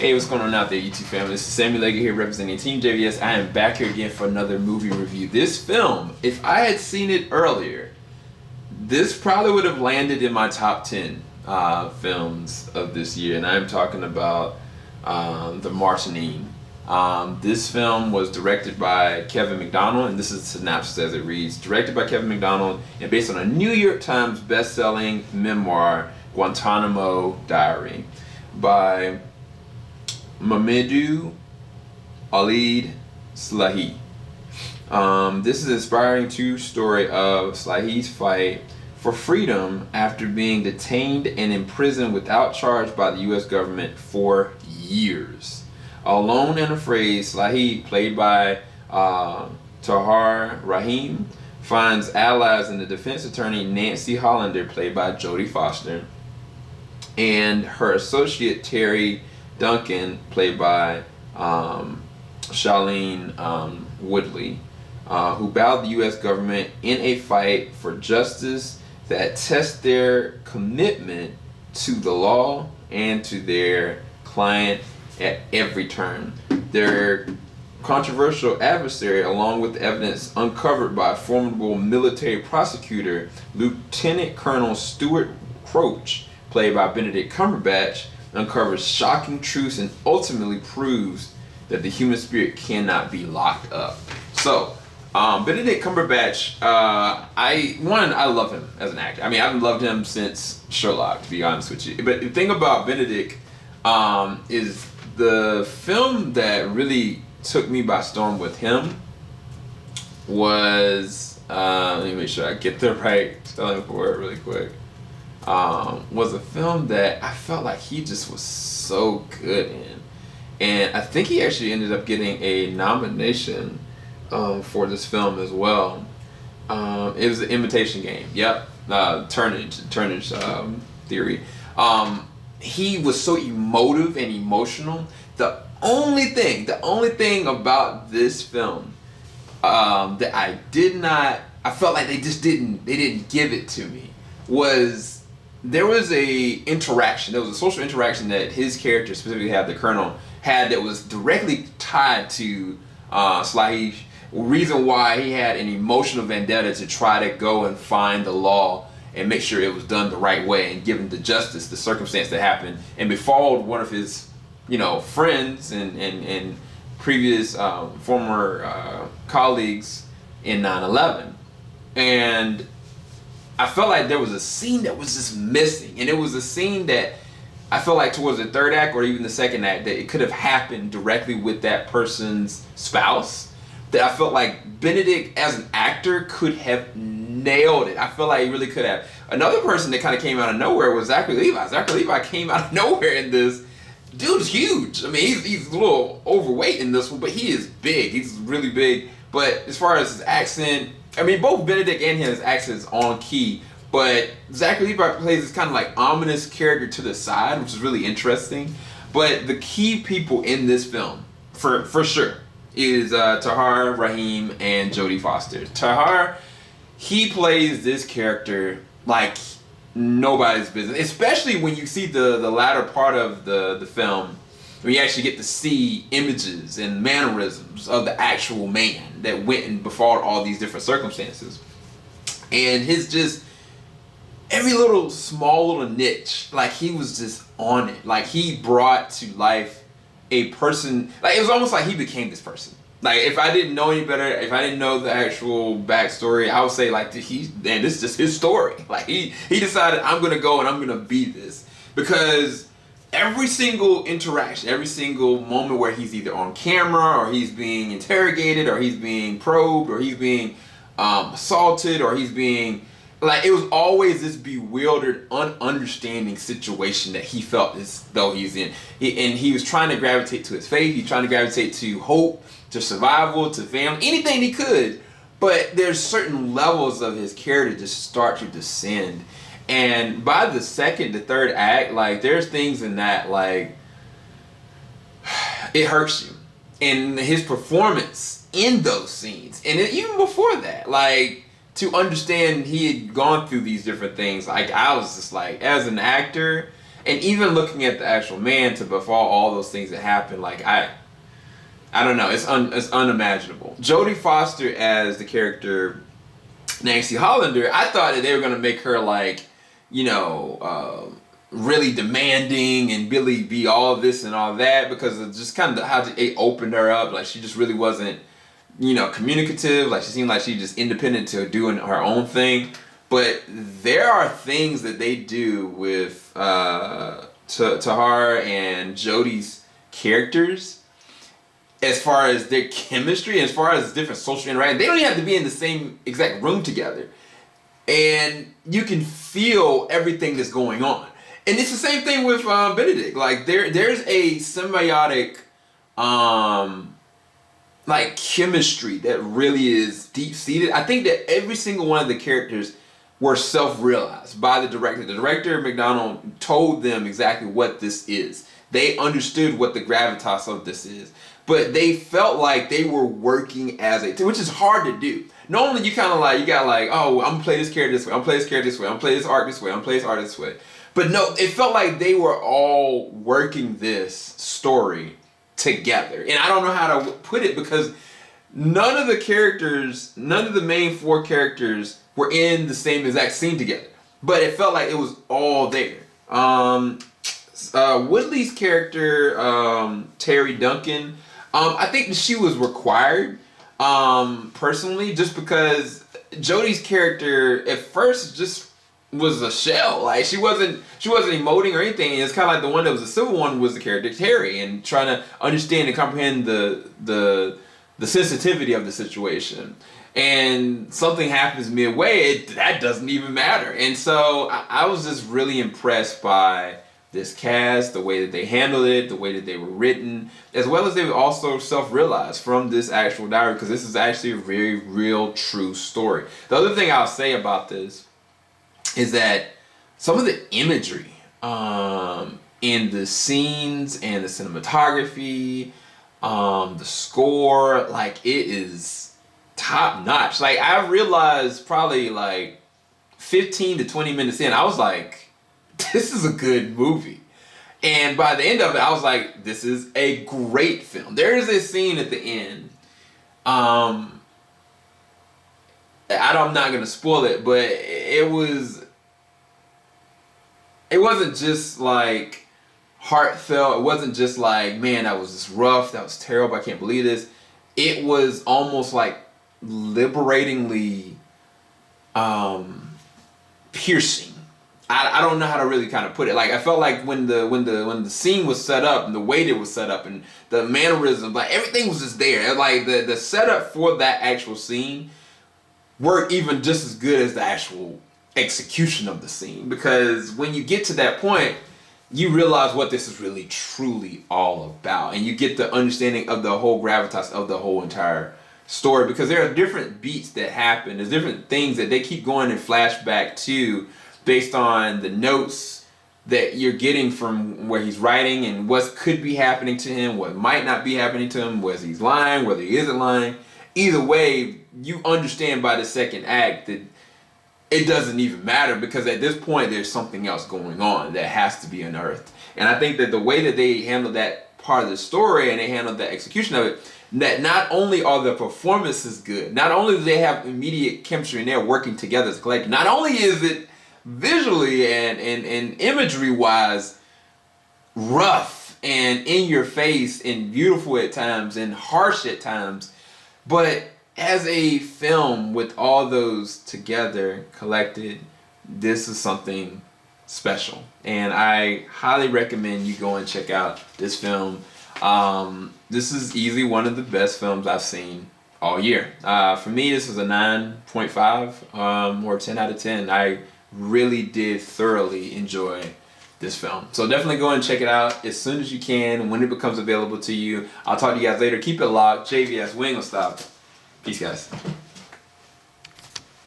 Hey, what's going on out there, YouTube family? This is Sammy Legger here representing Team JVS. I am back here again for another movie review. This film, if I had seen it earlier, this probably would have landed in my top 10 films of this year, and I'm talking about The Mauritanian. This film was directed by Kevin Macdonald, and this is the synopsis as it reads. Directed by Kevin Macdonald and based on a New York Times best-selling memoir, Guantánamo Diary, by Mohamedou Ould Slahi. This is an inspiring true story of Slahi's fight for freedom after being detained and imprisoned without charge by the U.S. government for years. Alone and afraid, Slahi, played by Tahar Rahim, finds allies in the defense attorney Nancy Hollander, played by Jodie Foster, and her associate Teri Duncan, played by Shailene Woodley, who battled the U.S. government in a fight for justice that tests their commitment to the law and to their client at every turn. Their controversial adversary, along with evidence uncovered by formidable military prosecutor Lieutenant Colonel Stuart Couch, played by Benedict Cumberbatch, uncovers shocking truths and ultimately proves that the human spirit cannot be locked up. So, Benedict Cumberbatch, I love him as an actor. I mean, I've loved him since Sherlock, to be honest with you. But the thing about Benedict is the film that really took me by storm with him was, let me make sure I get the right spelling for it really quick. Was a film that I felt like he just was so good in, and I think he actually ended up getting a nomination for this film as well. It was The Imitation Game. Yep, Turnage Theory. He was so emotive and emotional. The only thing about this film that I felt like they didn't give it to me was. There was a social interaction that his character, specifically had the Colonel, had that was directly tied to Slahi's reason why he had an emotional vendetta to try to go and find the law and make sure it was done the right way and given the justice, the circumstance that happened, and befalled one of his, friends and previous former colleagues in 9/11. And I felt like there was a scene that was just missing, and it was a scene that I felt like towards the third act or even the second act that it could have happened directly with that person's spouse, that I felt like Benedict as an actor could have nailed it. I feel like he really could have. Another person that kind of came out of nowhere was Zachary Levi. Zachary Levi came out of nowhere in this. Dude's huge. I mean, he's a little overweight in this one, but he is big. He's really big. But as far as his accent, I mean, both Benedict and his accent is on key, but Zachary Levi plays this kind of like ominous character to the side, which is really interesting. But the key people in this film, for sure, is Tahar Rahim and Jodie Foster. Tahar, he plays this character like nobody's business, especially when you see the latter part of the film, where you actually get to see images and mannerisms of the actual man that went and befall all these different circumstances. And his just, every small little niche, like he was just on it. Like he brought to life a person, like it was almost like he became this person. Like if I didn't know any better, if I didn't know the actual backstory, I would say like this is just his story. Like he decided, I'm gonna go and I'm gonna be this. Because every single interaction, every single moment where he's either on camera or he's being interrogated or he's being probed or he's being assaulted or he's being, like, it was always this bewildered, ununderstanding situation that he felt as though he's in. And he was trying to gravitate to his faith, he's trying to gravitate to hope, to survival, to family, anything he could. But there's certain levels of his character just start to descend. And by the third act, like, there's things in that, like, it hurts you. And his performance in those scenes, and even before that, like, to understand he had gone through these different things, like, I was just like, as an actor, And even looking at the actual man to befall all those things that happen, like I don't know, it's unimaginable. Jodie Foster as the character Nancy Hollander, I thought that they were gonna make her like, you know, really demanding and really be all this and all that, because of just kind of how they opened her up. Like she just really wasn't, you know, communicative. Like she seemed like she just independent to doing her own thing. But there are things that they do with Tahar and Jodie's characters, as far as their chemistry, as far as different social interaction. They don't even have to be in the same exact room together, and you can feel everything that's going on. And it's the same thing with Benedict. Like there's a symbiotic like chemistry that really is deep seated. I think that every single one of the characters were self-realized by the director. The director, Macdonald, told them exactly what this is. They understood what the gravitas of this is. But they felt like they were working as a team, which is hard to do. Normally you kind of like, you got like, oh, I'm gonna play this character this way, I'm gonna play this character this way, I'm gonna play this arc this way, I'm gonna play this arc this way. But no, it felt like they were all working this story together. And I don't know how to put it, because none of the main four characters were in the same exact scene together. But it felt like it was all there. Woodley's character, Teri Duncan, I think that she was required, personally, just because Jodie's character at first just was a shell. Like she wasn't emoting or anything. It's kind of like the one that was the civil one was the character Teri, and trying to understand and comprehend the sensitivity of the situation. And something happens midway, that doesn't even matter. And so I was just really impressed by this cast, the way that they handled it, the way that they were written, as well as they were also self-realized from this actual diary, because this is actually a very real, true story. The other thing I'll say about this is that some of the imagery in the scenes and the cinematography, the score, like it is top notch. Like I realized probably like 15 to 20 minutes in, I was like, this is a good movie. And by the end of it, I was like, this is a great film. There is a scene at the end. I'm not gonna spoil it, but it wasn't just like heartfelt. It wasn't just like, man, that was just rough, that was terrible, I can't believe this. It was almost like liberatingly piercing. I don't know how to really kind of put it. Like I felt like when the scene was set up and the way it was set up and the mannerisms, like everything was just there. Like the setup for that actual scene worked even just as good as the actual execution of the scene. Because when you get to that point, you realize what this is really truly all about, and you get the understanding of the whole gravitas of the whole entire story. Because there are different beats that happen. There's different things that they keep going and flashback to, based on the notes that you're getting from where he's writing and what could be happening to him, what might not be happening to him, whether he's lying, whether he isn't lying. Either way, you understand by the second act that it doesn't even matter, because at this point there's something else going on that has to be unearthed. And I think that the way that they handled that part of the story and they handled the execution of it, that not only are the performances good, not only do they have immediate chemistry and they're working together as a collective, not only is it visually and imagery wise rough and in your face and beautiful at times and harsh at times, but as a film with all those together collected, this is something special. And I highly recommend you go and check out this film. This is easily one of the best films I've seen all year. For me, this was a 9.5 or 10 out of 10. I really did thoroughly enjoy this film. So definitely go and check it out as soon as you can when it becomes available to you. I'll talk to you guys later. Keep it locked. JVS, we ain't gonna stop. Peace, guys.